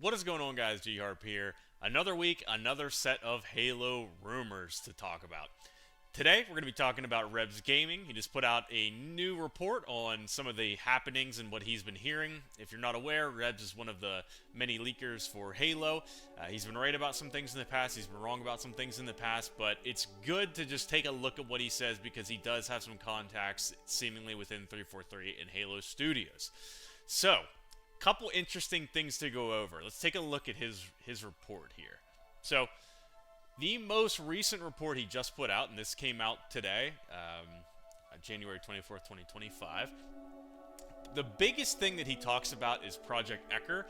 What is going on, guys? G-Harp here. Another week, another set of Halo rumors to talk about. Today, we're going to be talking about Rebs Gaming. He just put out a new report on some of the happenings and what he's been hearing. If you're not aware, Rebs is one of the many leakers for Halo. He's been right about some things in the past. He's been wrong about some things in the past. But it's good to just take a look at what he says because he does have some contacts seemingly within 343 and Halo Studios. So, couple interesting things to go over. Let's take a look at his report here. So, the most recent report he just put out, and this came out today, January 24th, 2025. The biggest thing that he talks about is Project Ekur.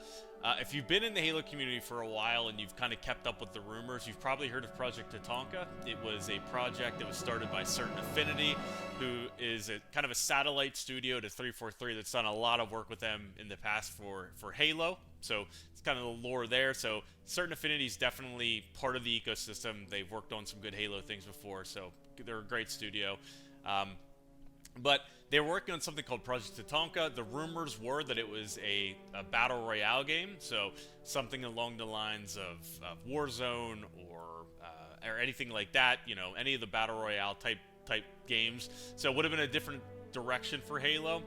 If you've been in the Halo community for a while and you've kind of kept up with the rumors, you've probably heard of Project Tatanka. It was a project that was started by Certain Affinity, who is kind of a satellite studio to 343 that's done a lot of work with them in the past for Halo. So it's kind of the lore there. So Certain Affinity is definitely part of the ecosystem. They've worked on some good Halo things before, so they're a great studio. But they were working on something called Project Tatanka. The rumors were that it was a battle royale game, so something along the lines of Warzone or anything like that. You know, any of the battle royale type games. So it would have been a different direction for Halo.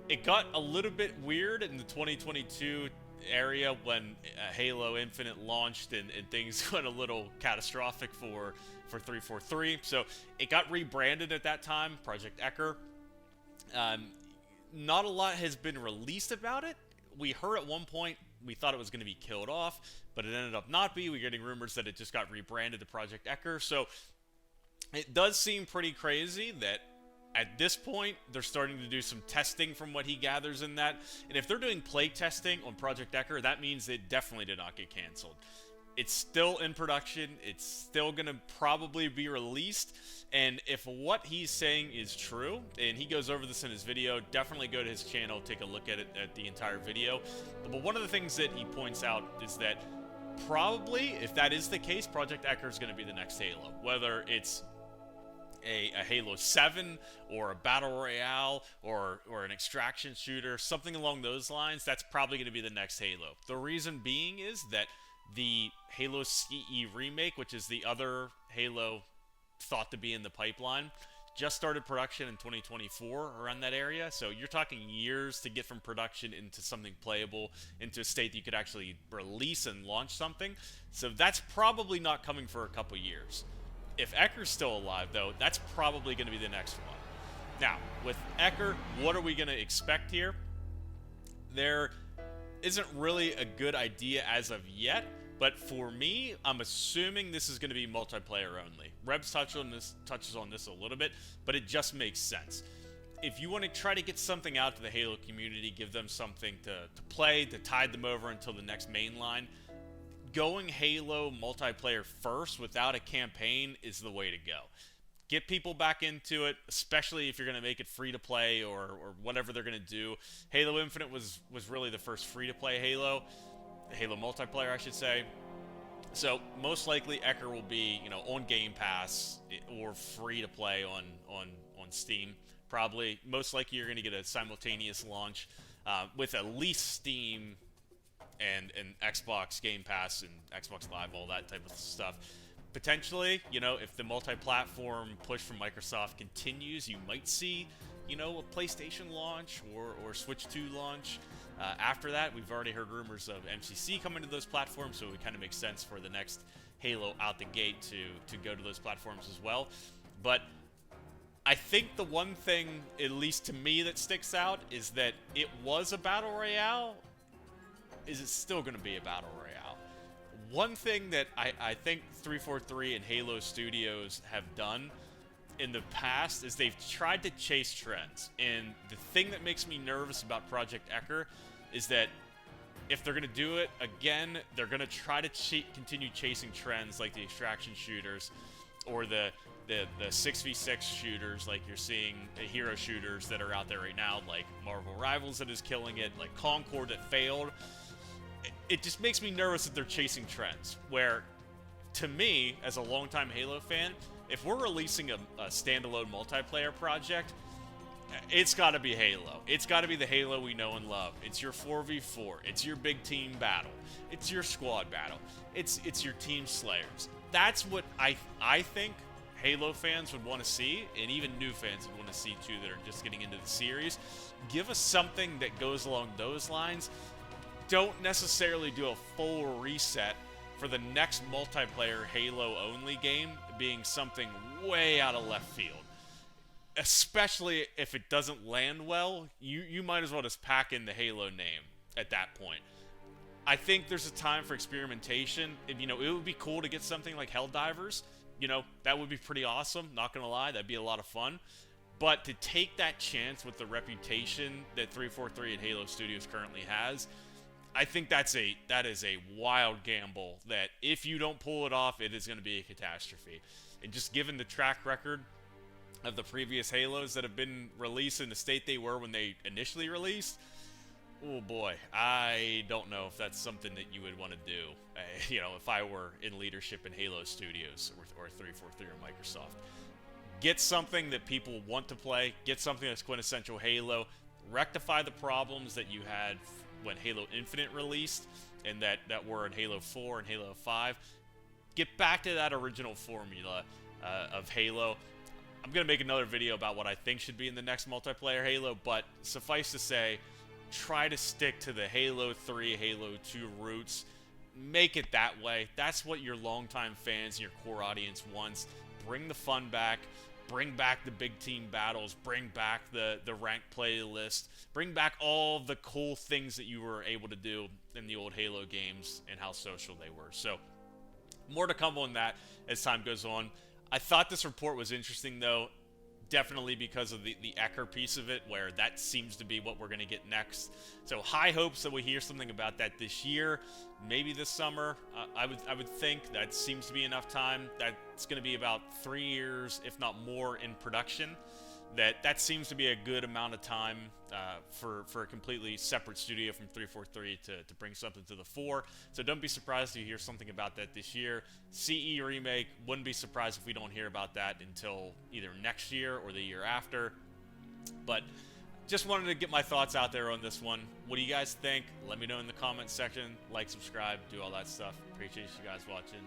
It got a little bit weird in the 2022 area when Halo Infinite launched and things went a little catastrophic for 343. So it got rebranded at that time, Project Ekur. Not a lot has been released about it. We heard at one point we thought it was going to be killed off, but it ended up not be. We're getting rumors that it just got rebranded to Project Ekur. So it does seem pretty crazy that at this point, they're starting to do some testing from what he gathers in that. And if they're doing play testing on Project Ekur, that means it definitely did not get canceled. It's still in production. It's still going to probably be released. And if what he's saying is true, and he goes over this in his video, definitely go to his channel, take a look at it, at the entire video. But one of the things that he points out is that probably, if that is the case, Project Ekur is going to be the next Halo. Whether it's a Halo 7 or a Battle Royale or an extraction shooter, something along those lines, that's probably going to be the next Halo. The reason being is that the Halo CE remake, which is the other Halo thought to be in the pipeline, just started production in 2024 around that area. So you're talking years to get from production into something playable, into a state that you could actually release and launch something. So that's probably not coming for a couple years. If Eker's still alive, though, that's probably going to be the next one. Now, with Eker, what are we going to expect here? There isn't really a good idea as of yet, but for me, I'm assuming this is going to be multiplayer only. Rebs touches on this a little bit, but it just makes sense. If you want to try to get something out to the Halo community, give them something to play, to tide them over until the next main line, going Halo multiplayer first without a campaign is the way to go. Get people back into it, especially if you're going to make it free to play or whatever they're going to do. Halo Infinite was really the first free to play Halo multiplayer, I should say. So most likely Eker will be, on Game Pass or free to play on Steam. Probably most likely you're going to get a simultaneous launch with at least Steam and Xbox Game Pass and Xbox Live, all that type of stuff. Potentially, if the multi-platform push from Microsoft continues, you might see, a PlayStation launch or Switch 2 launch. After that, we've already heard rumors of MCC coming to those platforms, so it kind of makes sense for the next Halo out the gate to go to those platforms as well. But I think the one thing, at least to me, that sticks out is that it was a Battle Royale. Is it still going to be a Battle Royale? One thing that I think 343 and Halo Studios have done in the past is they've tried to chase trends. And the thing that makes me nervous about Project Ekur is that if they're going to do it again, they're going to try to continue chasing trends like the extraction shooters or the 6v6 shooters like you're seeing, the hero shooters that are out there right now, like Marvel Rivals that is killing it, like Concord that failed. It just makes me nervous that they're chasing trends, where, to me, as a longtime Halo fan, if we're releasing a standalone multiplayer project, It's got to be Halo. It's got to be the Halo we know and love. It's your 4v4. It's your big team battle. It's your squad battle. It's your team slayers. That's what I think Halo fans would want to see, and even new fans would want to see too that are just getting into the series. Give us something that goes along those lines. Don't necessarily do a full reset for the next multiplayer Halo only game being something way out of left field. Especially if it doesn't land well, you might as well just pack in the Halo name at that point. I think there's a time for experimentation. It would be cool to get something like Helldivers. That would be pretty awesome. Not gonna lie, that'd be a lot of fun. But to take that chance with the reputation that 343 and Halo Studios currently has, I think that is a wild gamble that if you don't pull it off, it is going to be a catastrophe. And just given the track record of the previous Halos that have been released in the state they were when they initially released, oh boy, I don't know if that's something that you would want to do. If I were in leadership in Halo Studios or 343 or Microsoft. Get something that people want to play, get something that's quintessential Halo, rectify the problems that you had when Halo Infinite released and that were in Halo 4 and Halo 5. Get back to that original formula of Halo. I'm going to make another video about what I think should be in the next multiplayer Halo, but suffice to say, try to stick to the Halo 3, Halo 2 roots. Make it that way. That's what your longtime fans and your core audience wants. Bring the fun back. Bring back the big team battles. Bring back the ranked playlist. Bring back all the cool things that you were able to do in the old Halo games and how social they were. So, more to come on that as time goes on. I thought this report was interesting, though, definitely because of the Eker piece of it, where that seems to be what we're going to get next. So high hopes that we hear something about that this year, maybe this summer. I would think that seems to be enough time. That's going to be about 3 years, if not more, in production. That seems to be a good amount of time for a completely separate studio from 343 to bring something to the fore. So don't be surprised if you hear something about that this year. CE remake, wouldn't be surprised if we don't hear about that until either next year or the year after. But just wanted to get my thoughts out there on this one. What do you guys think? Let me know in the comments section. Like, subscribe, do all that stuff. Appreciate you guys watching.